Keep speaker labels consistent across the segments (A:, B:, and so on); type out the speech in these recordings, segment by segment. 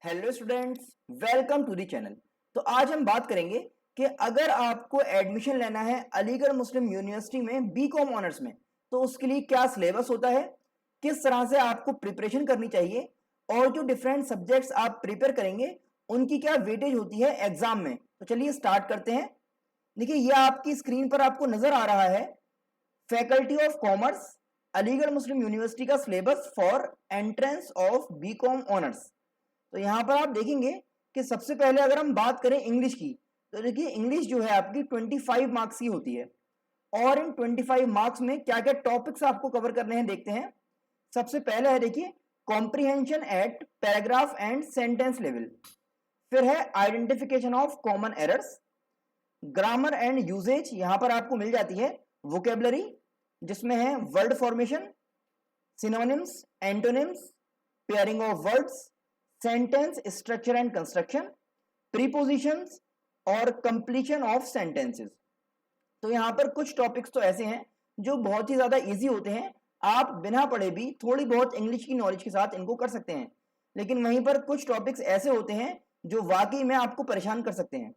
A: Hello students, welcome to the channel. तो आज हम बात करेंगे कि अगर आपको एडमिशन लेना है अलीगढ़ मुस्लिम यूनिवर्सिटी में बीकॉम ऑनर्स में, तो उसके लिए क्या सिलेबस होता है, किस तरह से आपको प्रिपरेशन करनी चाहिए और जो डिफरेंट सब्जेक्ट्स आप प्रिपेयर करेंगे उनकी क्या वेटेज होती है एग्जाम में। तो चलिए स्टार्ट करते हैं। देखिए, यह आपकी स्क्रीन पर आपको नजर आ रहा है faculty of commerce Aligarh Muslim university का syllabus for entrance of BCom honours. तो यहां पर आप देखेंगे कि सबसे पहले अगर हम बात करें इंग्लिश की, तो देखिए इंग्लिश जो है आपकी 25 मार्क्स की होती है और इन 25 मार्क्स में क्या क्या टॉपिक्स आपको कवर करने हैं देखते हैं। सबसे पहले है देखिए comprehension at paragraph and sentence level, फिर है identification of common errors, grammar and usage, यहां पर आपको मिल जाती है वोकेबलरी जिसमें है word formation, synonyms, antonyms, pairing of words, sentence structure and construction, prepositions और कंप्लीशन ऑफ सेंटेंसेस। तो यहां पर कुछ टॉपिक्स तो ऐसे हैं जो बहुत ही ज्यादा इजी होते हैं, आप बिना पढ़े भी थोड़ी बहुत इंग्लिश की नॉलेज के साथ इनको कर सकते हैं। लेकिन वहीं पर कुछ टॉपिक्स ऐसे होते हैं जो वाकई में आपको परेशान कर सकते हैं।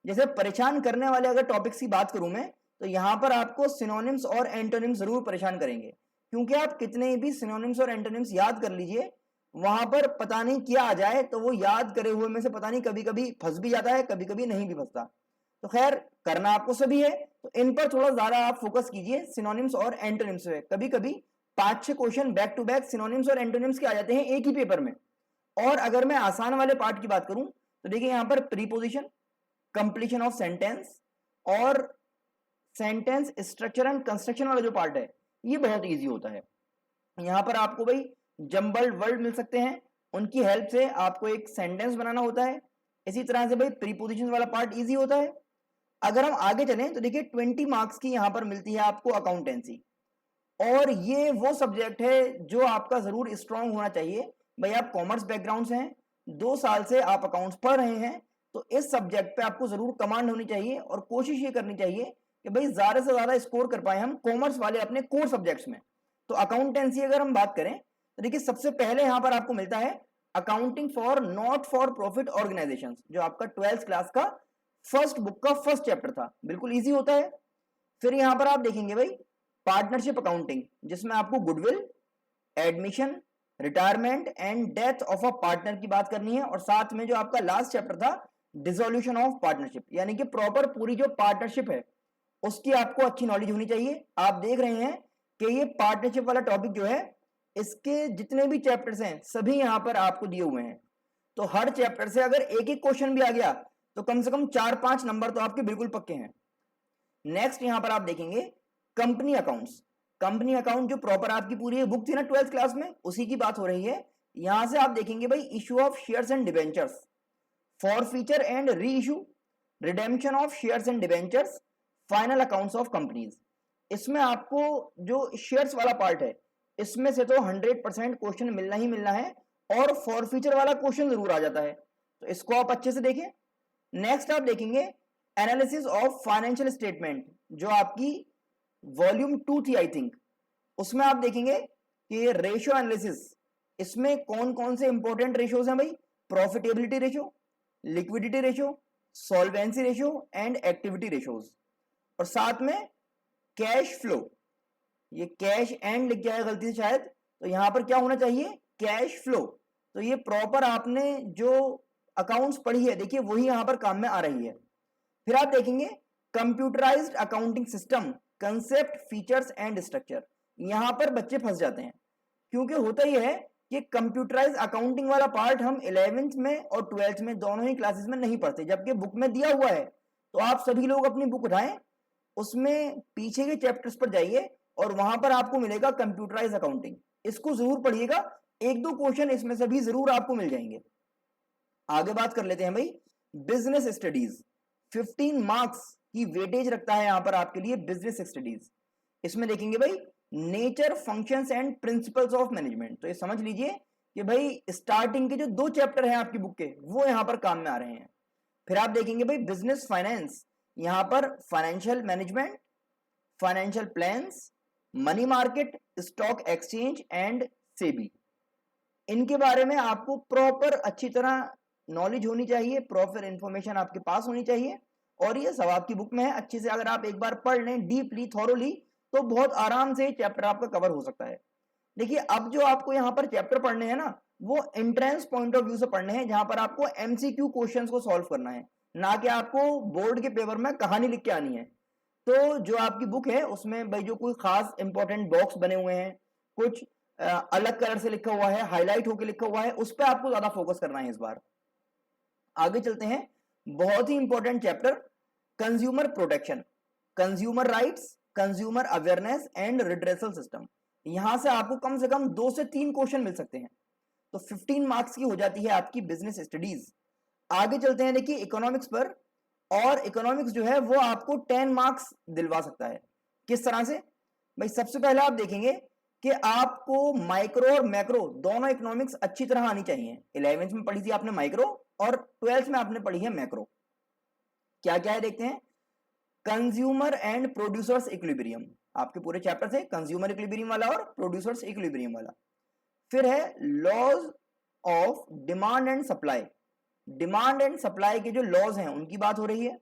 A: जैसे परेशान करने वाले अगर टॉपिक्स की बात करूं मैं, तो यहां पर आपको सिनोनिम्स और एंटोनिम्स जरूर परेशान करेंगे, क्योंकि आप कितने भी सिनोनिम्स और एंटोनिम्स याद कर लीजिए, वहां पर पता नहीं क्या आ जाए तो वो याद करे हुए में से पता नहीं कभी कभी फंस भी जाता है, कभी कभी नहीं भी फंसता। तो खैर करना आपको सभी है, तो इन पर थोड़ा ज्यादा आप फोकस कीजिए सिनोनिम्स और एंटोनिम्स पे। कभी कभी 5-6 question back to back synonyms और एंटोनिम्स के आ जाते हैं एक ही पेपर में। और अगर मैं आसान वाले पार्ट की बात करूं तो देखिए यहां पर प्रीपोजिशन, कंप्लीशन ऑफ सेंटेंस और सेंटेंस स्ट्रक्चर एंड कंस्ट्रक्शन वाला जो पार्ट है ये बहुत इजी होता है। यहां पर आपको भाई जंबल्ड वर्ड मिल सकते हैं, उनकी हेल्प से आपको एक सेंटेंस बनाना होता है। इसी तरह से भाई प्रीपोजिशन वाला पार्ट इजी होता है। अगर हम आगे चलें तो देखिए 20 मार्क्स की यहां पर मिलती है आपको अकाउंटेंसी, और ये वो सब्जेक्ट है जो आपका जरूर स्ट्रांग होना चाहिए। भाई आप कॉमर्स बैकग्राउंड से हैं, 2 साल से आप अकाउंट्स पढ़ रहे हैं, तो इस सब्जेक्ट पे आपको जरूर कमांड होनी चाहिए और कोशिश ये करनी चाहिए कि भाई ज्यादा से ज्यादा स्कोर कर पाए हम कॉमर्स वाले अपने कोर सब्जेक्ट्स में। तो अकाउंटेंसी अगर हम बात करें तो देखिए सबसे पहले यहां पर आपको मिलता है accounting for not for profit organisations, जो आपका 12th क्लास का फर्स्ट बुक का फर्स्ट चैप्टर था, बिल्कुल इजी होता है। फिर यहां पर आप देखेंगे भाई पार्टनरशिप अकाउंटिंग, जिसमें आपको goodwill, admission, retirement and death of a partner की बात करनी है, और साथ में जो आपका लास्ट चैप्टर था डिसोल्यूशन ऑफ पार्टनरशिप, यानी कि प्रॉपर पूरी जो पार्टनरशिप है उसकी आपको अच्छी नॉलेज होनी चाहिए। आप देख रहे हैं कि ये पार्टनरशिप वाला टॉपिक जो है, इसके जितने भी चैप्टर्स हैं सभी यहां पर आपको दिए हुए हैं। तो हर चैप्टर से अगर एक एक क्वेश्चन भी आ गया तो कम से कम 4-5 नंबर तो आपके बिल्कुल पक्के हैं। नेक्स्ट यहां पर आप देखेंगे कंपनी अकाउंट्स। कंपनी अकाउंट जो प्रॉपर आपकी पूरी बुक थी ना 12th क्लास में, उसी की बात हो रही है। यहां से आप देखेंगे भाई issue of shares and debentures, forfeiture and reissue, redemption of shares and debentures, final accounts of companies. इसमें आपको जो शेयर्स वाला पार्ट है इसमें से तो 100% क्वेश्चन मिलना ही मिलना है, और फॉर फीचर वाला क्वेश्चन जरूर आ जाता है, तो इसको आप अच्छे से देखें। नेक्स्ट आप देखेंगे एनालिसिस ऑफ फाइनेंशियल स्टेटमेंट, जो आपकी वॉल्यूम 2 थी आई थिंक, उसमें आप देखेंगे कि रेशियो एनालिसिस, इसमें कौन कौन से इंपॉर्टेंट रेशियोज हैं भाई, profitability ratio, liquidity ratio, solvency ratio and activity ratios, और साथ में कैश फ्लो। ये कैश एंड लिख गया है गलती से शायद, तो यहां पर क्या होना चाहिए, कैश फ्लो। तो ये प्रॉपर आपने जो अकाउंट्स पढ़ी है देखिए वही यहां पर काम में आ रही है। फिर आप देखेंगे computerised accounting system, concept, features and structure. यहां पर बच्चे फंस जाते हैं, क्योंकि होता ही है कि कंप्यूटराइज अकाउंटिंग वाला पार्ट हम 11th में और 12th में दोनों ही क्लासेस में नहीं पढ़ते, जबकि बुक में दिया हुआ है। तो आप सभी लोग अपनी बुक उठाएं, उसमें पीछे के चैप्टर्स पर जाइए और वहां पर आपको मिलेगा कंप्यूटराइज अकाउंटिंग, इसको जरूर पढ़िएगा, 1-2 क्वेश्चन इसमें से भी जरूर आपको मिल जाएंगे। आगे बात कर लेते हैं भाई बिजनेस स्टडीज। 15 मार्क्स की वेटेज रखता है यहां पर आपके लिए बिजनेस स्टडीज। इसमें देखेंगे भाई nature, functions and principles of management. तो ये समझ लीजिए कि भाई स्टार्टिंग के जो 2 चैप्टर हैं आपकी बुक के वो यहां पर काम में आ रहे हैं। फिर आप देखेंगे भाई बिजनेस फाइनेंस, यहां पर financial management, financial plans, money market, stock exchange and SEBI. इनके बारे में आपको प्रॉपर अच्छी तरह नॉलेज होनी चाहिए, प्रॉपर इंफॉर्मेशन आपके पास होनी चाहिए। और ये सब आपकी बुक में है, अच्छे से अगर आप एक बार पढ़ लें डीपली थॉरोली तो बहुत आराम से चैप्टर आपका कवर हो सकता है। देखिए अब जो आपको यहाँ पर चैप्टर पढ़ने हैं ना, वो एंट्रेंस पॉइंट ऑफ व्यू से पढ़ने हैं, जहां पर आपको एमसीक्यू क्वेश्चंस को सॉल्व करना है, ना कि आपको बोर्ड के पेपर में कहानी लिख के आनी है। तो जो आपकी बुक है उसमें भाई जो कोई खास इंपॉर्टेंट बॉक्स बने हुए हैं, कुछ अलग कलर से लिखा हुआ है, हाईलाइट होकर लिखा हुआ है, उस पर आपको ज्यादा फोकस करना है इस बार। आगे चलते हैं, बहुत ही important chapter consumer protection, consumer rights, consumer awareness and redressal system. यहां से आपको कम से कम 2 से 3 क्वेश्चन मिल सकते हैं, तो 15 मार्क्स की हो जाती है आपकी बिजनेस स्टडीज। आगे चलते हैं, देखिए इकोनॉमिक्स पर, और इकोनॉमिक्स जो है वो आपको 10 मार्क्स दिलवा सकता है। किस तरह से भाई, सबसे पहले आप देखेंगे कि आपको माइक्रो और मैक्रो दोनों इकोनॉमिक्स अच्छी तरह आनी चाहिए। 11th में पढ़ी थी आपने माइक्रो और 12th में आपने पढ़ी है मैक्रो। क्या क्या है देखते हैं, कंज्यूमर एंड प्रोड्यूसर्स इक्विलिब्रियम, आपके पूरे चैप्टर से कंज्यूमर इक्विलिब्रियम वाला और प्रोड्यूसर्स इक्विलिब्रियम वाला। फिर है laws of demand and supply, demand and supply के जो लॉज हैं उनकी बात हो रही है।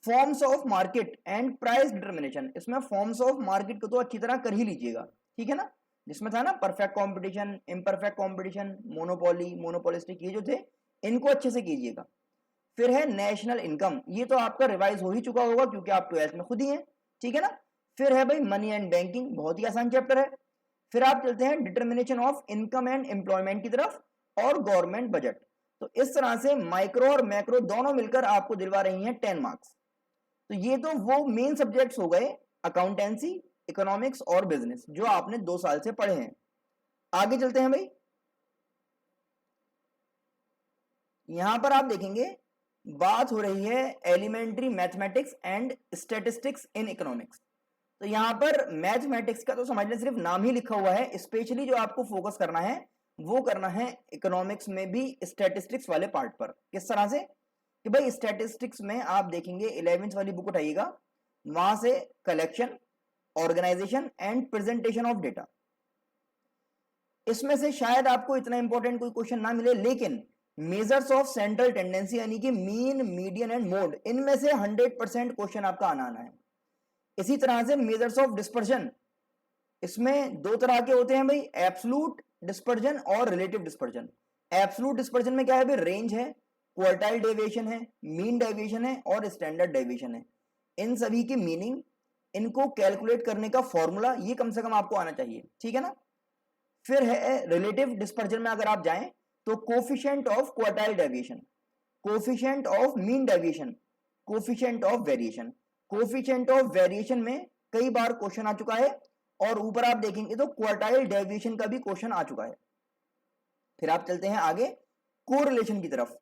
A: Forms of market and price determination, इसमें फॉर्म्स ऑफ मार्केट को तो अच्छी तरह कर ही लीजिएगा, ठीक है ना, जिसमें था ना perfect competition, imperfect competition, monopoly, monopolistic, ये जो थे इनको अच्छे से कीजिएगा। फिर है नेशनल इनकम, ये तो आपका रिवाइज हो ही चुका होगा क्योंकि आप 12th में खुद ही हैं, ठीक है ना। फिर है भाई मनी एंड बैंकिंग, बहुत ही आसान चैप्टर है। फिर आप चलते हैं determination of income and employment की तरफ और गवर्नमेंट बजट। तो इस तरह से माइक्रो और मैक्रो दोनों मिलकर आपको दिलवा रही हैं 10 मार्क्स। तो ये तो वो मेन सब्जेक्ट्स हो गए, अकाउंटेंसी, इकोनॉमिक्स और बिजनेस, जो आपने 2 साल से पढ़े हैं। आगे चलते हैं भाई, यहां पर आप देखेंगे बात हो रही है elementary mathematics and statistics in economics. तो यहां पर मैथमेटिक्स का तो समझ लें सिर्फ नाम ही लिखा हुआ है, स्पेशली जो आपको फोकस करना है वो करना है इकोनॉमिक्स में भी स्टैटिस्टिक्स वाले पार्ट पर। किस तरह से कि भाई स्टैटिस्टिक्स में आप देखेंगे 11th वाली बुक उठाइएगा, वहां से collection, organisation and presentation of data. इसमें से शायद आपको इतना इंपॉर्टेंट कोई क्वेश्चन ना मिले, लेकिन मेजर्स ऑफ सेंट्रल टेंडेंसी यानी कि मीन, मीडियन एंड मोड, इनमें से 100% क्वेश्चन आपका आना है। इसी तरह से मेजर्स ऑफ डिस्पर्जन, इसमें 2 तरह के होते हैं भाई, एब्सोल्यूट डिस्पर्जन और रिलेटिव डिस्पर्जन। एब्सोल्यूट डिस्पर्जन में क्या है भाई, रेंज है, क्वार्टाइल डेविएशन है, मीन डेविएशन है और स्टैंडर्ड डेविएशन है। इन सभी की मीनिंग, इनको कैलकुलेट करने का फॉर्मूला, ये कम से कम आपको आना चाहिए, ठीक है ना। फिर है रिलेटिव डिस्पर्जन में अगर आप जाएं तो coefficient of quartile deviation, coefficient of mean deviation, coefficient of variation. Coefficient of variation में कई बार क्वेश्चन आ चुका है, और ऊपर आप देखेंगे तो क्वार्टाइल डेविएशन का भी क्वेश्चन आ चुका है। फिर आप चलते हैं आगे कोरिलेशन की तरफ।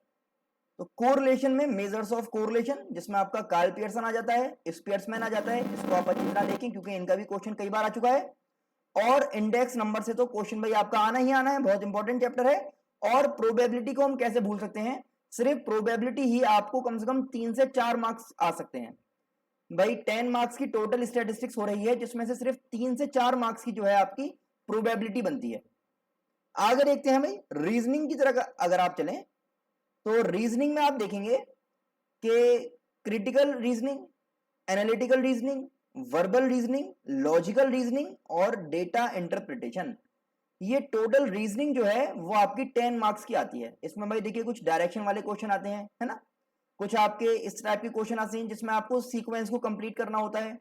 A: तो कोरिलेशन में मेजर्स ऑफ कोरिलेशन, जिसमें आपका कार्ल पियर्सन आ जाता है, स्पियर्समैन आ जाता है, इसको आप अच्छी तरह देखें क्योंकि इनका भी क्वेश्चन कई बार आ चुका है। और इंडेक्स नंबर से तो क्वेश्चन भाई आपका आना ही आना है, बहुत इंपॉर्टेंट चैप्टर है। और प्रोबेबिलिटी को हम कैसे भूल सकते हैं, सिर्फ प्रोबेबिलिटी ही आपको कम से कम 3 से 4 मार्क्स आ सकते हैं भाई। 10 मार्क्स की टोटल स्टैटिस्टिक्स हो रही है, जिसमें से सिर्फ 3 से 4 मार्क्स की जो है आपकी प्रोबेबिलिटी बनती है। आगे देखते हैं भाई रीजनिंग की तरह अगर आप चलें तो रीजनिंग में आप देखेंगे कि critical reasoning, analytical reasoning, verbal reasoning, logical reasoning और डेटा इंटरप्रिटेशन, ये टोटल रीजनिंग जो है वो आपकी 10 मार्क्स की आती है। इसमें भाई देखिए कुछ डायरेक्शन वाले क्वेश्चन आते हैं, है ना, कुछ आपके इस टाइप के क्वेश्चन आते हैं जिसमें आपको सीक्वेंस को कंप्लीट करना होता है।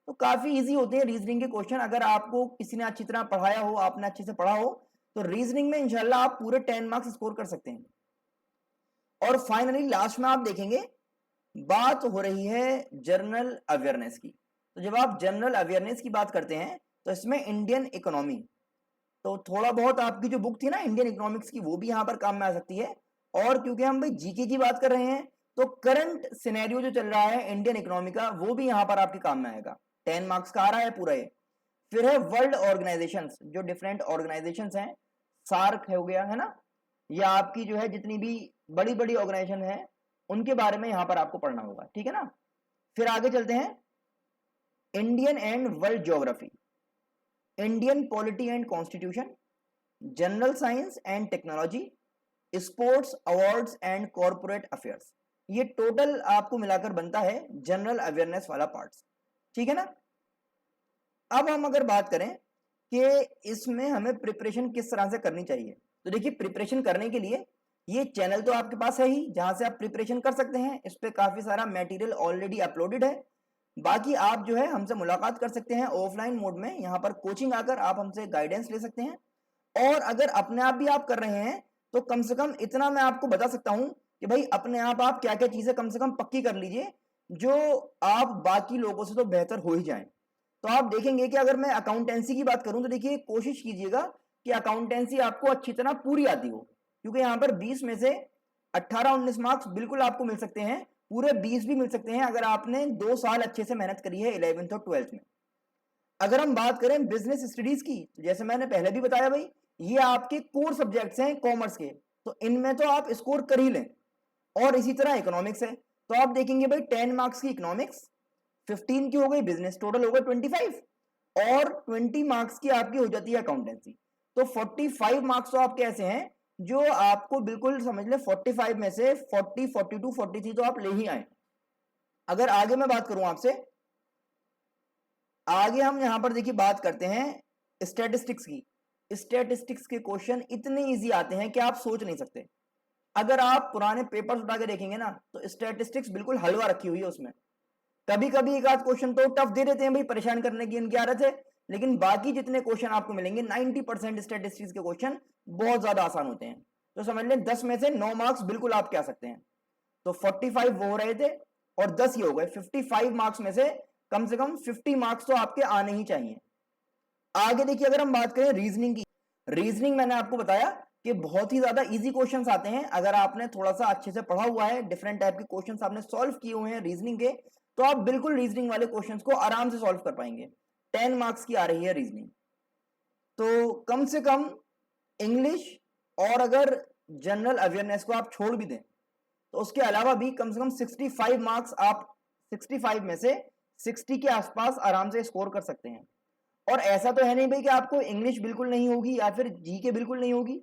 A: तो काफी इजी होते हैं रीजनिंग के क्वेश्चन, अगर आपको किसी ने अच्छी तरह पढ़ाया हो, आपने अच्छे से पढ़ा हो, तो रीजनिंग में इंशाल्लाह आप पूरे 10 मार्क्स स्कोर कर सकते हैं। और फाइनली लास्ट में आप देखेंगे बात हो रही है जनरल अवेयरनेस की। तो जब आप जनरल अवेयरनेस की बात करते हैं तो इसमें इंडियन इकोनॉमी, तो थोड़ा बहुत आपकी जो बुक थी ना इंडियन इकोनॉमिक्स की, वो भी यहाँ पर काम में आ सकती है। और क्योंकि हम भाई जीके की बात कर रहे हैं तो करंट सिनेरियो जो चल रहा है इंडियन इकोनॉमी का, वो भी यहाँ पर आपके काम में आएगा। 10 मार्क्स का आ रहा है पूरा ये। फिर है वर्ल्ड ऑर्गेनाइजेशंस, जो डिफरेंट ऑर्गेनाइजेशंस हैं, सार्क हो गया, है ना, या आपकी जो है जितनी भी बड़ी बड़ी ऑर्गेनाइजेशन है उनके बारे में यहाँ पर आपको पढ़ना होगा, ठीक है ना। फिर आगे चलते हैं Indian and world geography, Indian polity and constitution, general science and technology, sports, awards and corporate affairs. ये टोटल आपको मिलाकर बनता है जनरल अवेयरनेस वाला पार्ट्स, ठीक है ना। अब हम अगर बात करें कि इसमें हमें प्रिपरेशन किस तरह से करनी चाहिए, तो देखिए प्रिपरेशन करने के लिए ये चैनल तो आपके पास है ही जहां से आप प्रिपरेशन कर सकते हैं। इस पे काफी सारा मटेरियल ऑलरेडी अपलोडेड है। बाकी आप जो है हमसे मुलाकात कर सकते हैं ऑफलाइन मोड में, यहाँ पर कोचिंग आकर आप हमसे गाइडेंस ले सकते हैं। और अगर अपने आप भी आप कर रहे हैं तो कम से कम इतना मैं आपको बता सकता हूं कि भाई अपने आप क्या क्या चीजें कम से कम पक्की कर लीजिए जो आप बाकी लोगों से तो बेहतर हो ही जाएं। तो आप देखेंगे कि अगर मैं अकाउंटेंसी की बात करूं तो देखिए कोशिश कीजिएगा कि अकाउंटेंसी आपको अच्छी तरह पूरी आती हो, क्योंकि यहाँ पर 20 में से 18-19 मार्क्स बिल्कुल आपको मिल सकते हैं, पूरे 20 भी मिल सकते हैं अगर आपने 2 साल अच्छे से मेहनत करी है 11th और 12th में। अगर हम बात करें बिजनेस स्टडीज की, तो जैसे मैंने पहले भी बताया भाई ये आपके कोर सब्जेक्ट्स हैं कॉमर्स के, तो इनमें तो आप स्कोर कर ही लें। और इसी तरह इकोनॉमिक्स है, तो आप देखेंगे भाई 10 मार्क्स की इकोनॉमिक्स, 15 की हो गई बिजनेस, टोटल हो गए 25, और 20 मार्क्स की आपकी हो जाती है अकाउंटेंसी। तो 45 मार्क्स तो आपके ऐसे हैं जो आपको बिल्कुल समझ ले 45 में से 40, 42, 43 तो आप ले ही आए। अगर आगे मैं बात करूं आपसे, आगे हम यहां पर देखिए बात करते हैं स्टैटिस्टिक्स की। स्टैटिस्टिक्स के क्वेश्चन इतने इजी आते हैं कि आप सोच नहीं सकते। अगर आप पुराने पेपर्स उठा के देखेंगे ना तो स्टैटिस्टिक्स बिल्कुल हलवा रखी हुई है उसमें। कभी कभी एक आध क्वेश्चन तो टफ दे देते हैं भाई, परेशान करने की इनकी आदत है, लेकिन बाकी जितने क्वेश्चन आपको मिलेंगे 90% स्टैटिस्टिक्स के क्वेश्चन बहुत ज्यादा आसान होते हैं। तो समझ लें 10 में से 9 मार्क्स बिल्कुल आप क्या सकते हैं। तो 45 वो हो रहे थे और 10 ये हो गए, 55 मार्क्स में से कम 50 मार्क्स तो आपके आने ही चाहिए। आगे देखिए अगर हम बात करें रीजनिंग की, रीजनिंग मैंने आपको बताया कि बहुत ही ज्यादा इजी क्वेश्चंस आते हैं। अगर आपने थोड़ा सा अच्छे से पढ़ा हुआ है, डिफरेंट टाइप के क्वेश्चंस आपने सॉल्व किए हुए हैं रीजनिंग के, तो आप बिल्कुल रीजनिंग वाले क्वेश्चंस को आराम से सॉल्व कर पाएंगे। 10 मार्क्स की आ रही है रीजनिंग, तो कम से कम इंग्लिश और अगर जनरल अवेयरनेस को आप छोड़ भी दें तो उसके अलावा भी कम से कम 65 मार्क्स आप 65 में से 60 के आसपास आराम से स्कोर कर सकते हैं। और ऐसा तो है नहीं भाई कि आपको इंग्लिश बिल्कुल नहीं होगी या फिर जीके बिल्कुल नहीं होगी,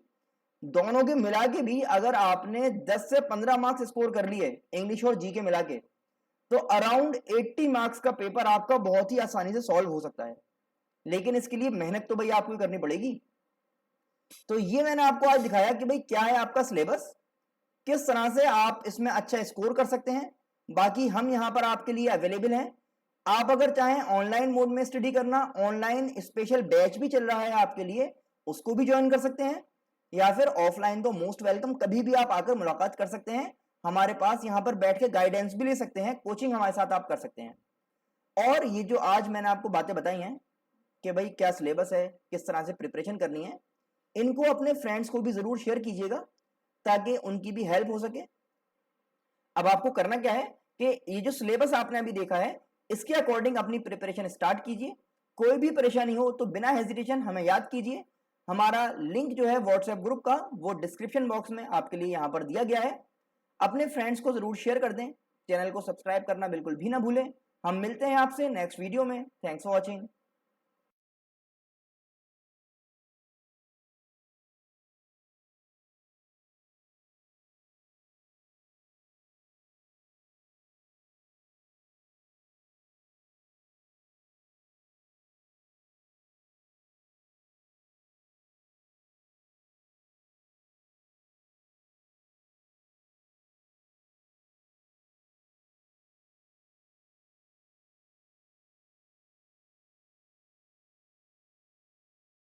A: दोनों के मिला के भी अगर आपने 10 से 15 मार्क्स स्कोर कर लिए इंग्लिश और जीके मिला के, तो अराउंड 80 मार्क्स का पेपर आपका बहुत ही आसानी से सॉल्व हो सकता है। लेकिन इसके लिए मेहनत तो भाई आपको करनी पड़ेगी। तो ये मैंने आपको आज दिखाया कि भाई क्या है आपका सिलेबस, किस तरह से आप इसमें अच्छा स्कोर कर सकते हैं। बाकी हम यहां पर आपके लिए अवेलेबल हैं। आप अगर चाहें ऑनलाइन मोड में स्टडी करना, ऑनलाइन स्पेशल बैच भी चल रहा है आपके लिए, उसको भी ज्वाइन कर सकते हैं, या फिर ऑफलाइन तो मोस्ट वेलकम, कभी भी आप आकर मुलाकात कर सकते हैं हमारे पास, यहाँ पर बैठ के गाइडेंस भी ले सकते हैं, कोचिंग हमारे साथ आप कर सकते हैं। और ये जो आज मैंने आपको बातें बताई हैं कि भाई क्या सिलेबस है, किस तरह से प्रिपरेशन करनी है, इनको अपने फ्रेंड्स को भी जरूर शेयर कीजिएगा ताकि उनकी भी हेल्प हो सके। अब आपको करना क्या है कि ये जो सिलेबस आपने अभी देखा है इसके अकॉर्डिंग अपनी प्रिपरेशन स्टार्ट कीजिए। कोई भी परेशानी हो तो बिना हेजिटेशन हमें याद कीजिए। हमारा लिंक जो है व्हाट्सएप ग्रुप का वो डिस्क्रिप्शन बॉक्स में आपके लिए यहाँ पर दिया गया है। अपने फ्रेंड्स को जरूर शेयर कर दें, चैनल को सब्सक्राइब करना बिल्कुल भी ना भूलें। हम मिलते हैं आपसे नेक्स्ट वीडियो में। Thanks for watching.